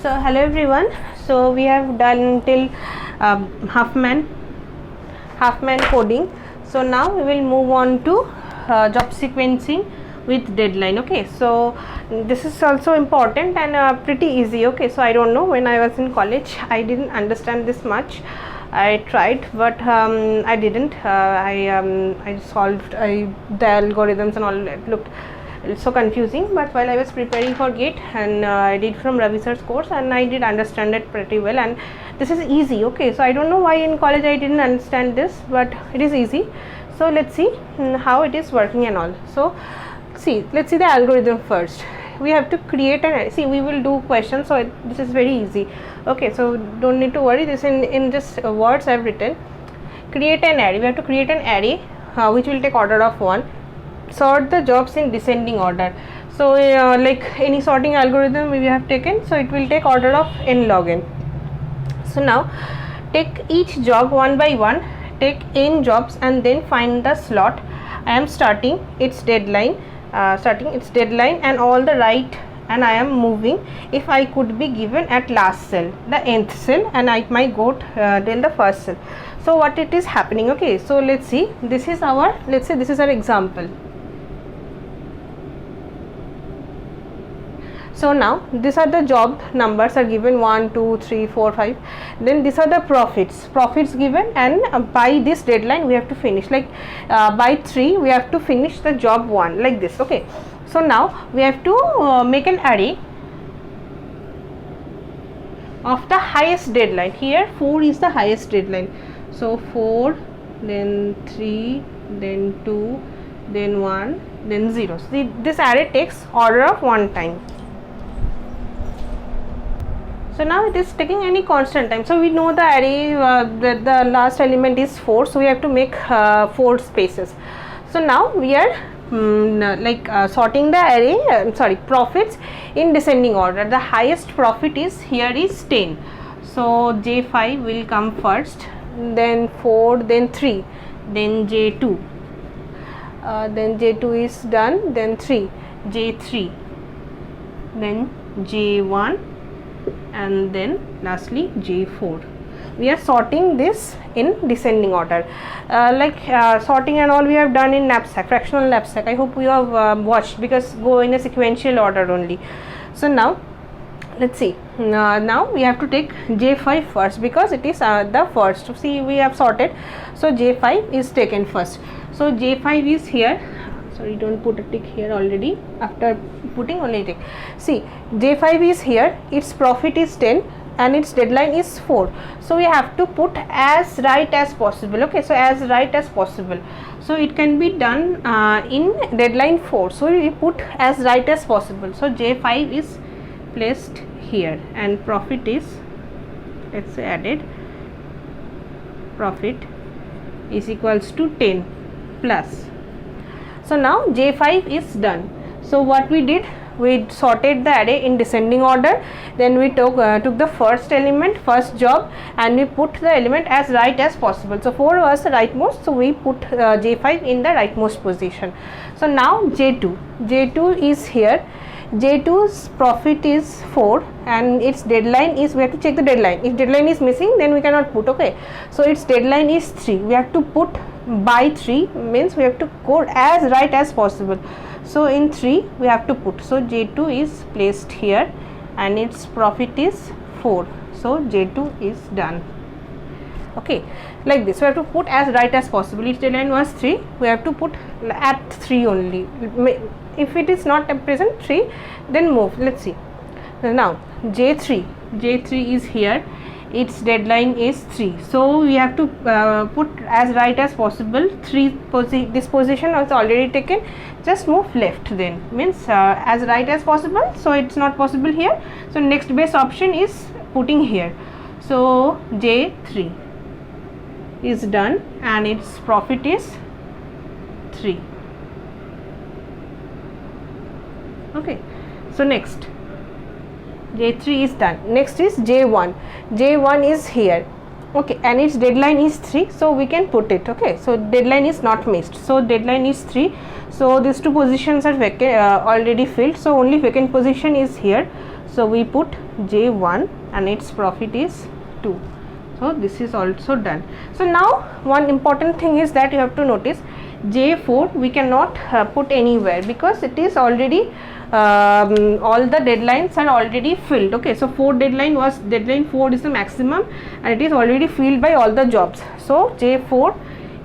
So hello everyone. So we have done till half-man coding. So now we will move on to job sequencing with deadline. Okay, so this is also important and pretty easy. Okay, so I don't know, when I was in college I didn't understand this much. I tried, but I didn't. I solved the algorithms and all. It looked so confusing, but while I was preparing for GATE and I did from Ravi sir's course, and I did understand it pretty well, and this is easy. Okay, so I don't know why in college I didn't understand this, but it is easy. So let's see how it is working and all. So see, let's see the algorithm first. We have to create an, see, we will do questions, so this is very easy. Okay, so don't need to worry, this in just words I have written. Create an array. We have to create an array which will take order of 1. Sort the jobs in descending order. So like any sorting algorithm we have taken, so it will take order of n log n. So now take each job one by one, take n jobs and then find the slot. I am starting its deadline, and all the right, and I am moving. If I could be given at last cell, the nth cell, and I might go till the first cell. So what it is happening? Okay, so let's see, this is our, let's say this is our example. So now these are the job numbers are given 1, 2, 3, 4, 5. Then these are the profits given, and by this deadline we have to finish, like by 3 we have to finish the job 1, like this. Okay, so now we have to make an array of the highest deadline. Here 4 is the highest deadline, so 4, then 3, then 2, then 1, then 0. So this array takes order of 1 time. So now it is taking any constant time. So we know the array, the last element is 4, so we have to make 4 spaces. So now we are sorting the array, profits in descending order. The highest profit is here is 10. So J5 will come first, then 4, then 3, then J2, then J2 is done, then 3, J3, then J1, and then lastly J4. We are sorting this in descending order, sorting and all we have done in knapsack, fractional knapsack. I hope you have watched, because go in a sequential order only. So now let's see, now we have to take J5 first, because it is the first. So see, we have sorted, so J5 is taken first. So J5 is here. Sorry, don't put a tick here already. After putting only tick. See, J5 is here. Its profit is 10 and its deadline is 4. So we have to put as right as possible. Okay, so as right as possible. So it can be done in deadline 4. So we put as right as possible. So J5 is placed here, and profit is, let's say, added. Profit is equals to 10 plus. So now J5 is done. So what we did, we sorted the array in descending order, then we took the first element, first job, and we put the element as right as possible. So 4 was the rightmost, so we put J5 in the rightmost position. So now J2 is here. J2's profit is 4 and its deadline is, we have to check the deadline. If deadline is missing, then we cannot put. Okay, so its deadline is 3. We have to put by 3, means we have to code as right as possible. So in 3 we have to put. So J2 is placed here and its profit is 4. So J2 is done. Okay, like this we have to put as right as possible. Its deadline was 3, we have to put at 3 only. If it is not present 3, then move. Let's see. Now J3 is here. Its deadline is 3, so we have to put as right as possible. 3 this position was already taken, just move left, then means as right as possible. So it's not possible here, so next best option is putting here. So J3 is done and its profit is 3. Okay, so next J3 is done. Next is J1 is here. Okay, and its deadline is 3, so we can put it. Okay, so deadline is not missed, so deadline is 3. So these two positions are vacant, already filled, so only vacant position is here. so we put J1 and its profit is 2. So this is also done. So now one important thing is that you have to notice J4 we cannot put anywhere because it is already all the deadlines are already filled. Okay, so deadline 4 is the maximum and it is already filled by all the jobs. So J4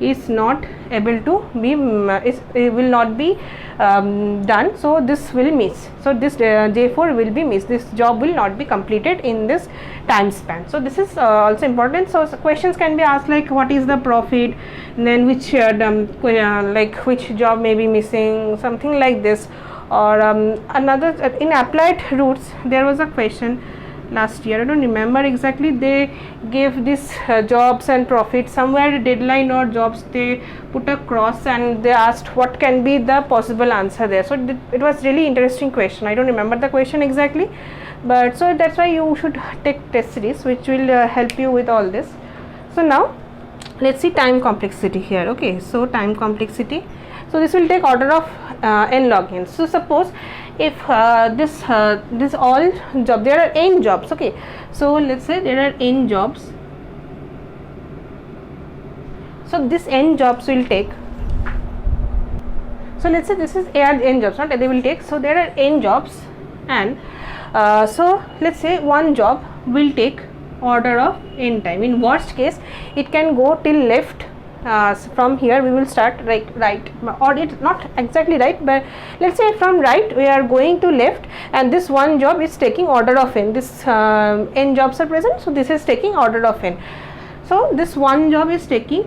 is not able to be it will not be done, so this will miss. So this J4 will be missed, this job will not be completed in this time span. So this is also important. So questions can be asked like what is the profit, then which like which job may be missing, something like this. Or another in applied routes there was a question last year, I don't remember exactly, they gave this jobs and profit somewhere deadline or jobs, they put a cross and they asked what can be the possible answer there. So it was really interesting question, I don't remember the question exactly, but so that's why you should take test series which will help you with all this. So now let's see time complexity here. Okay, so time complexity, so this will take order of n log n. So suppose if this all job, there are n jobs. Okay, so let's say there are n jobs, so this n jobs will take, so let's say this is n jobs, not they will take, so there are n jobs and so let's say one job will take order of n time. In worst case it can go till left. From here we will start right, or it's not exactly right, but let's say from right we are going to left and this one job is taking order of n, this n jobs are present, so this is taking order of n. So this one job is taking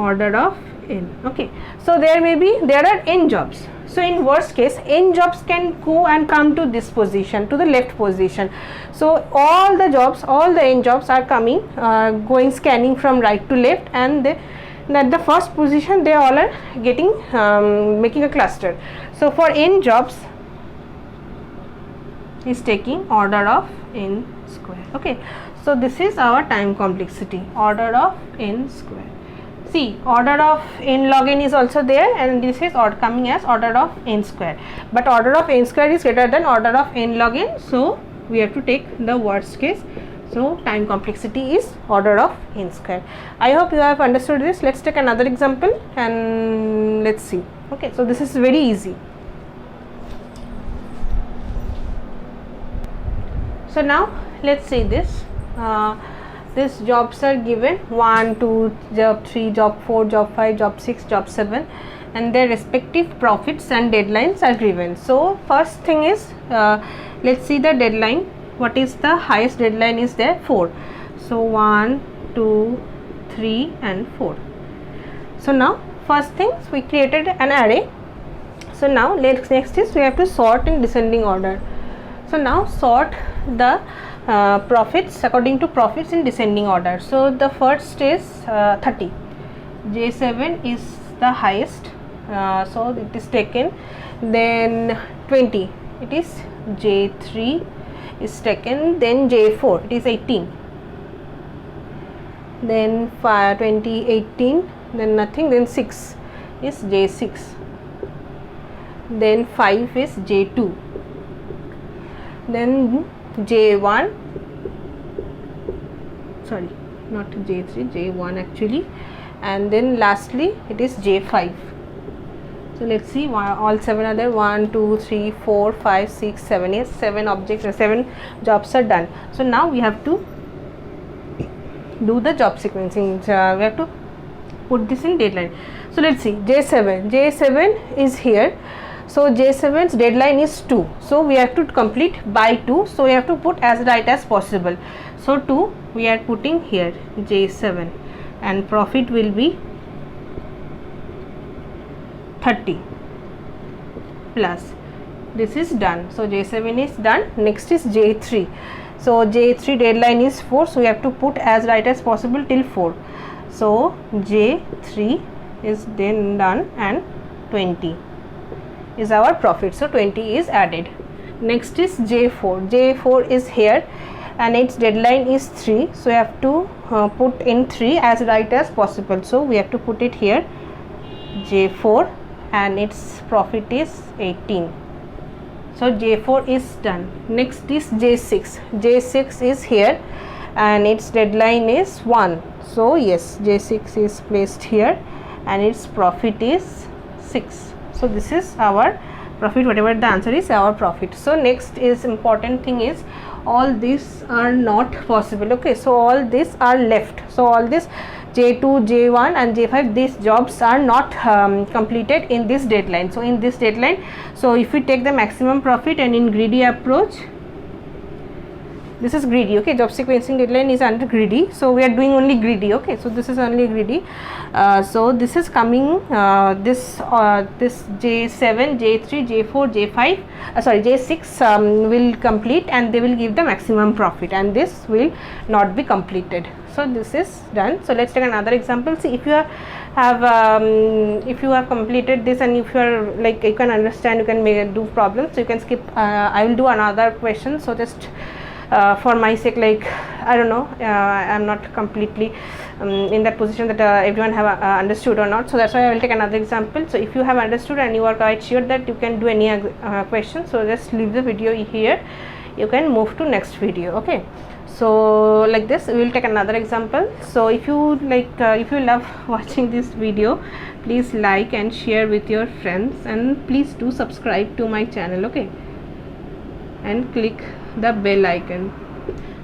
order of n. Okay, so there are n jobs. So in worst case n jobs can go and come to this position, to the left position. So all the n jobs are coming going scanning from right to left, and at the first position they all are getting making a cluster. So for n jobs is taking order of n square. Okay, so this is our time complexity, order of n square. See, order of n log n is also there, and this is coming as order of n square, but order of n square is greater than order of n log n, so we have to take the worst case. So time complexity is order of n square. I hope you have understood this. Let's take another example and let's see. Okay, so this is very easy. So now let's see this. These jobs are given 1, 2, job 3, job 4, job 5, job 6, job 7, and their respective profits and deadlines are given. So first thing is let's see the deadline. What is the highest deadline is there? 4. So 1, 2, 3 and 4. So now first things we created an array. So now next is we have to sort in descending order. So now sort the profits according to profits in descending order. So the first is 30. J7 is the highest, so it is taken. Then 20, it is J3 is taken. Then J4, it is 18. Then 20, 18, then nothing. Then 6 is J6. Then 5 is J2. Then J1, sorry, not J3, J1 actually, and then lastly it is J5. So let's see, all 7 are there. 1, 2, 3, 4, 5, 6, 7. Yes, 7 objects, 7 jobs are done. So now we have to do the job sequencing. We have to put this in deadline. So let's see, J7 is here. So J7's deadline is 2. So we have to complete by 2. So we have to put as right as possible. So 2 we are putting here, J7, and profit will be 30 plus. This is done. So J7 is done. Next is J3. So J3 deadline is 4. So we have to put as right as possible till 4. So J3 is then done, and 20 is our profit. So 20 is added. Next is J4. J4 is here and its deadline is 3. So we have to put in 3 as right as possible. So we have to put it here, J4 and its profit is 18. So J4 is done. Next is J6. J6 is here and its deadline is 1. So yes, J6 is placed here and its profit is 6. So this is our profit, whatever the answer is, our profit. So next is important thing is all these are not possible. Okay, so all these are left. So all this J2, J1 and J5, these jobs are not completed in this deadline. So in this deadline, so if we take the maximum profit and in greedy approach, this is greedy. Okay, job sequencing deadline is under greedy, so we are doing only greedy. Okay, so this is only greedy. So this is coming this J7, J3, J4, J5 sorry, J6 will complete and they will give the maximum profit, and this will not be completed. So this is done. So let's take another example. See, if you have completed this and if you are like, you can understand, you can do problems, so you can skip. I will do another question. So just for my sake, like, I don't know, I am not completely in that position that everyone have understood or not, so that's why I will take another example. So if you have understood and you are quite sure that you can do any question, so just leave the video here, you can move to next video. Okay, so like this we will take another example. So if you like if you love watching this video, please like and share with your friends, and please do subscribe to my channel. Okay, and click the bell icon.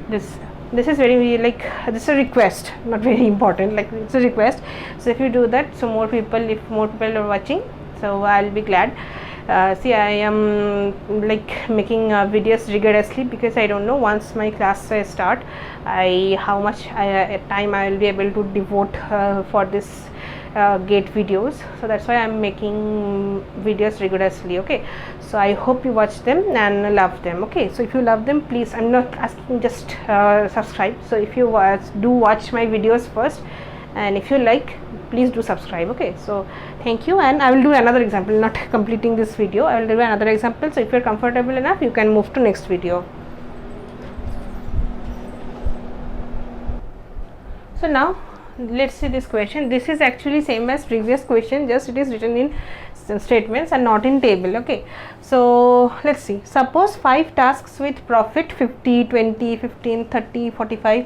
This is very, like, this is a request, not very important, like it's a request. So if you do that, so if more people are watching, so I'll be glad. See, I am like making videos rigorously because I don't know once my class start, how much time I will be able to devote for this GATE videos. So that's why I'm making videos rigorously. Okay, so I hope you watch them and love them. Okay, so if you love them, please, I'm not asking, just subscribe. So if you do watch my videos first, and if you like, please do subscribe. Okay, so thank you, and I will do another example, not completing this video, I will do another example. So if you're comfortable enough, you can move to next video. So now let's see this question. This is actually same as previous question, just it is written in statements and not in table. Okay, so let's see. Suppose 5 tasks with profit 50, 20, 15, 30, 45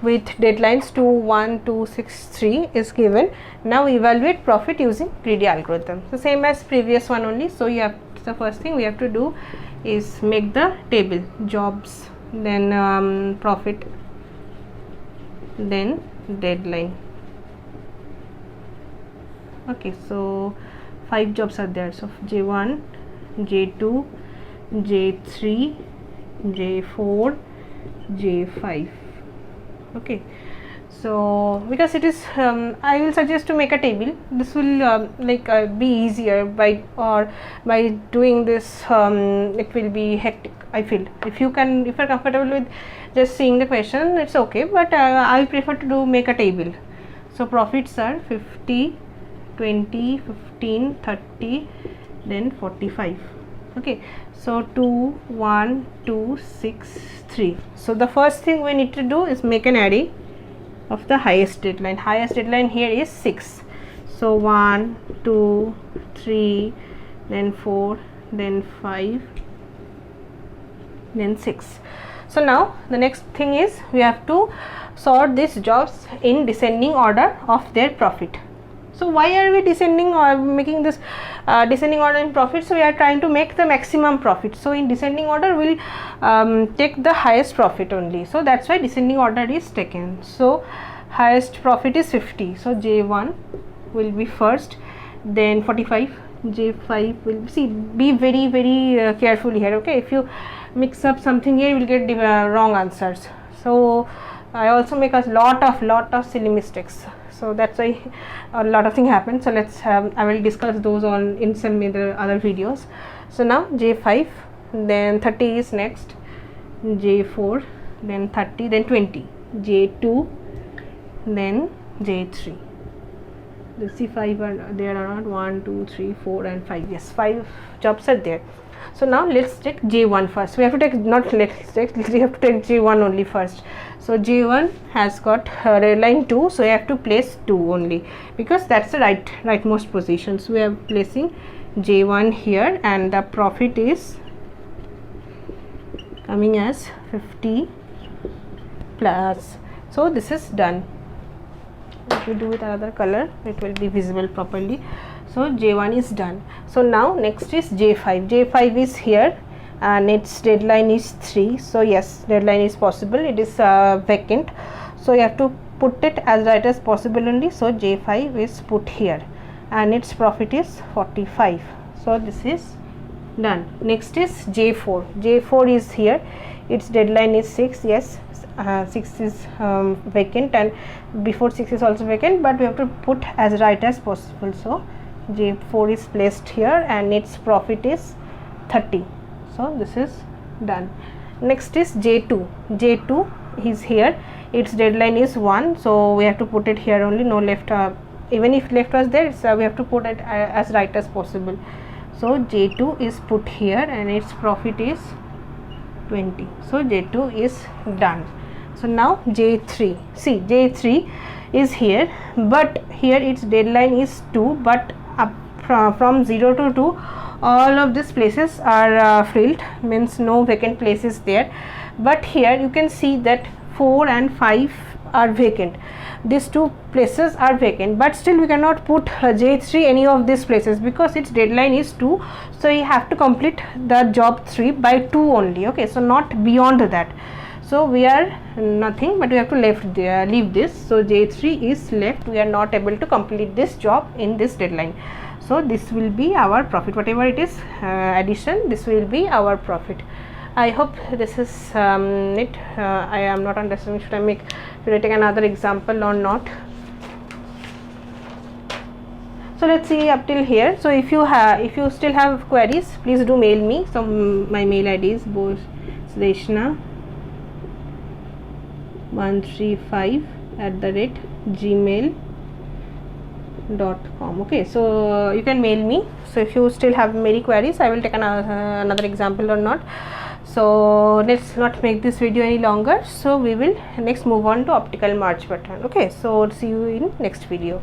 with deadlines 2, 1, 2, 6, 3 is given. Now evaluate profit using greedy algorithm. So same as previous one only. So you have, the first thing we have to do is make the table, jobs, then profit, then deadline. Okay, so 5 jobs are there. So J1, J2, J3, J4, J5. Okay, so because it is I will suggest to make a table. This will be easier by doing this. It will be hectic, I feel. If you are comfortable with just seeing the question, it's okay, but I prefer to make a table. So profits are 50, 20, 15, 30, then 45. Okay, so 2, 1, 2, 6, 3. So the first thing we need to do is make an array of the highest deadline. Highest deadline here is 6. So 1, 2, 3, then 4, then 5, then 6. So now the next thing is we have to sort these jobs in descending order of their profit. So why are we descending or making this descending order in profit? So we are trying to make the maximum profit. So in descending order, we'll take the highest profit only. So that's why descending order is taken. So highest profit is 50. So J1 will be first, then 45. J5 will be very careful here. Okay, if you mix up something here, you will get wrong answers. So I also make a lot of silly mistakes. So that's why a lot of things happen. So let's I will discuss those on in some other videos. So now J5, then 30 is next, J4, then 30, then 20, J2, then J3. The C5 are there are not 1, 2, 3, 4 and 5. Yes, 5 jobs are there. So now let's take J1 first. We have to take, not let's take, we have to take J1 only first. So J1 has got red line 2, so you have to place 2 only, because that's the rightmost position. So we are placing J1 here, and the profit is coming as 50 plus. So this is done. If you do with another color, it will be visible properly. So J1 is done. So now next is J5. J5 is here and its deadline is 3. So yes, deadline is possible. It is vacant. So you have to put it as right as possible only. So J5 is put here and its profit is 45. So this is done. Next is J4. J4 is here. Its deadline is 6. Yes, 6 is vacant, and before 6 is also vacant, but we have to put as right as possible. So J4 is placed here and its profit is 30. So this is done. Next is J2. J2 is here. Its deadline is 1, so we have to put it here only, no left. Even if left was there, we have to put it as right as possible. So J2 is put here and its profit is 20. So J2 is done. So now J3. See, J3 is here, but here its deadline is 2, but up from 0 to 2 all of these places are filled, means no vacant places there. But here you can see that 4 and 5 are vacant. These two places are vacant, but still we cannot put J3 any of these places, because its deadline is 2. So you have to complete the job 3 by 2 only. Okay, so not beyond that. So we are nothing, but we have to leave this. So J3 is left. We are not able to complete this job in this deadline. So this will be our profit, whatever it is addition, this will be our profit. I hope this is it. I am not understanding, should I take another example or not. So let's see up till here. So if you still have queries, please do mail me. So my mail ID is bosleshna135@gmail.com. okay, so you can mail me. So if you still have many queries, I will take another example or not. So let's not make this video any longer. So we will next move on to optical merge pattern. Okay, so see you in next video.